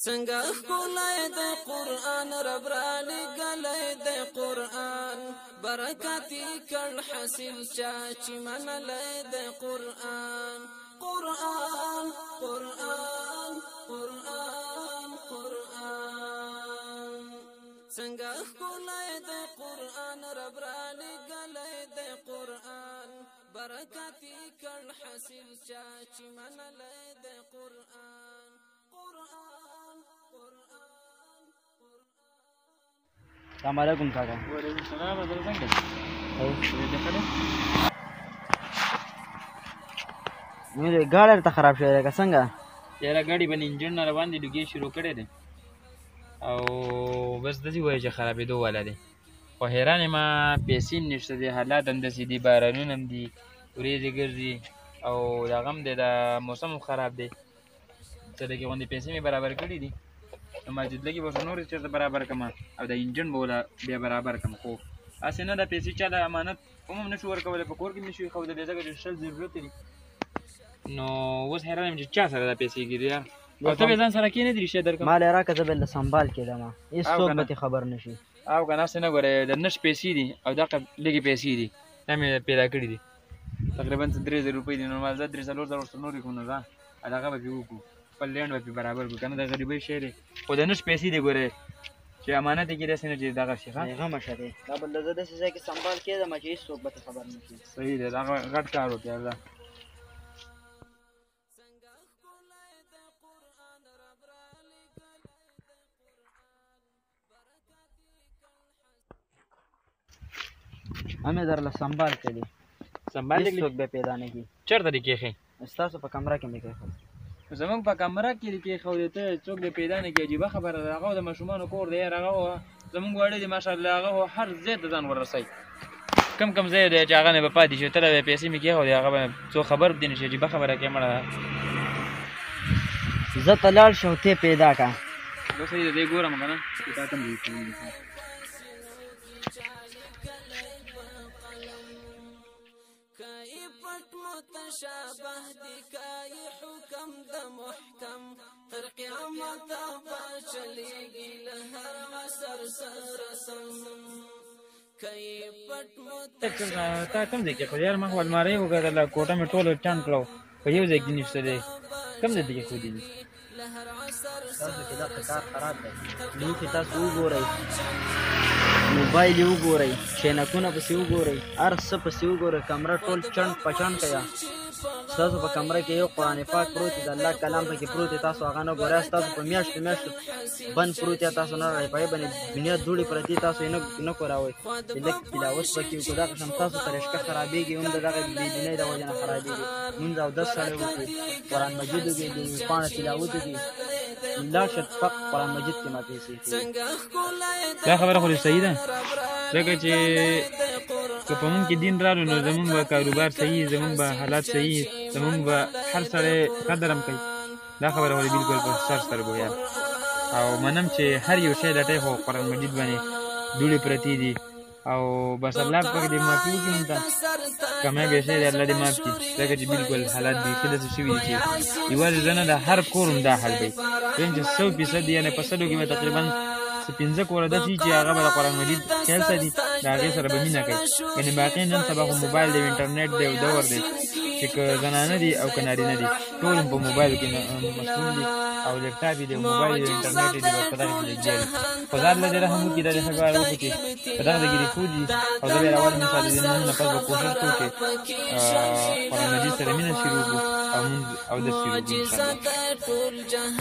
څنګه ښکلی د قرآن رب را لېږلی د قرآن برکت یې کړ حاصل چا چې منلی د قرآن قرآن قرآن قرآن قرآن څنګه ښکلی د قرآن رب را لېږلی د قرآن برکت یې کړ حاصل چا چې منلی د قرآن السلام علیکم کاکا. وعلیکم السلام. حضرت څنګه مې ګاډی ته خراب شوی دی که څنګه؟ یاره ګاډي باندې انجن نه روان دی، لوګي شروع کړی دی او بس داسې وایي چې خرابېدو والا دی. خو حیران یم، پیسې هم نشته دی، حالات هم داسې دي، بارانونه هم دي، ورېځې ګرځي او دغه هم دی، د موسم هم خراب دی. څه لږې غوندې پیسې مې برابر کړي دي، نو ماجد لږې به ورته نورې چېرته برابر کړم او د انجن به وله بیا برابر کړم. خو هسې نه، دا پیسې چا د امانت هم نه شو ورکولی، په کور کې نه شو ایښودلی ځکه چې شل ضرورت دي. نو اوس حیران یم چې چا سره دا پیسې ګیري یار. او ته بې ځان سره کښېنې دي رښتیا درکړم. ما له راکړه زه به له سنبال کېدم، هېڅوک به ترې خبر نه شي. او که نه هسې نه ګورې، د نش پیسې دي او دغه لږې پیسې دي، دا مې پیدا کړي دي، تقریبا 3000 روپۍ دي. نو ما زه 3-4 زره ورسره نورې کړو، نو ځه دغه به پرې وکړو، خپل لینډ به پرې برابر کړو، که نه د غریبۍ شی دی. خو د نش پیسې دي ګورې چې امانت یې کړي، داسې نه چې دغه شي. غمه شه دی، دا به زه داسې ځای کې سنبال کېدم چې هېڅوک به ترې خبر نه شي. صحیح دی، دغه غټ کار وکړې دا. همې درله سنبال کړي، سنبال هېڅوک به پیدا نه کړي. چېرته دې کېښی؟ ستاسو په کمره کې مې کېښود. زمونږ په کمره کې دې کېښودې، ته څوک دې پیدا نه کړي. عجیبه خبره ده. هغه د ماشومانو کور دی یار، هغه زمونږ واړه دي ماشاءالله، هغه هر ځای ته ځان وررسوي. کم ځای دی چې هغه نه به پاتې شي، ته له پیسې مې کېښودې، هغه به څوک خبر دې نه شي. عجیبه خبره کې مړه زه ته لاړ شه او ته پیدا کړه. دا صحیح دی، دی ګورم که نه چې تا کوم ځای کې متشابه دی کای حکم د محکم تر قیامت با چلیږي له هر عصر سره سم کای پټ تا کوم ځای کې خو یار ما خو المارۍ وکتله، کوټه مې ټوله ټان کړه، په یو ځای کې نشته دی. کوم ځای ته کېښودي دي؟ تاسو کې دغه کار خراب دی. لوښي تاسو وګورئ، موبایل یې وګورئ، چینکونه پسې وګورئ، هر څه پسې وګورئ، کمره ټول چڼ پچڼ کړه. ستاسو په کمره کې یو قرآن پاک پروت دی، د الله کلام پکې پروت دی، تاسو هغه نه ګورئ. ستاسو په میاشتو بند پروت دی، تاسو نه رایې، په یې باندې دنیا دوړې پرتې، تاسو یې نه کوراوئ چې لږ تلاوت پکې وکړو. دغه شان تاسو ته رشقه خرابېږي، هم د دغه بېدینۍ د وجې نه خرابېږي. لمونځ اودس سړی وکړي، قرآن مجید وکړي، پاڼه تلاوت وکړي، لاړ شه فقط قرآن مجید کې ما پیسې کوي. دا خبره خو صحیح ده، ځکه چې که په مونږ کې دین رالو نو زمونږ به کاروبار صحیح، زمونږ به حالات صحیح، زمونږ به هر سړی قدر هم کوي. دا خبره خو بالکل په سر سترګو یار. او منم چې هر یو شی لټوي، خو قرآن مجید باندې دوړې پرتې دي. او بس الله پاک دې معافي وکړي موږ ته، کامیابې شی دی الله دې معاف کړي، ځکه چې بالکل حالات بیخي داسې شوي دي چې یوازې زه نه، د هر کور هم دا حال دی. ویم چې 100% یعنې په 100 کې به تقریبا 15 کوره داسې چې هغه به د قرآن مجید خیال ساتي، د هغې سره به مینه کوي. یعنې باقي نن سبا خو موبایل دی، انټرنیټ دی، او دور دی چې که زنانه دي او که نارینه دي ټول هم په موبایل کې مشغول دي، او لیپټاپ یې دی، موبایل یې دی، انټرنیټ یې دی، بس په دغه کې لګیا دي. خو دا الله دې رحم وکړي، دا دې ښه کار وکړي چې په دغه ځای کې پرېښودي. او زه بیا راولم انشاءالله د نن نه پس به کوښښ کوو چې قرآن مجید سره مینه شروع کړو او مونځ اودس شروع کړو انشاءالله.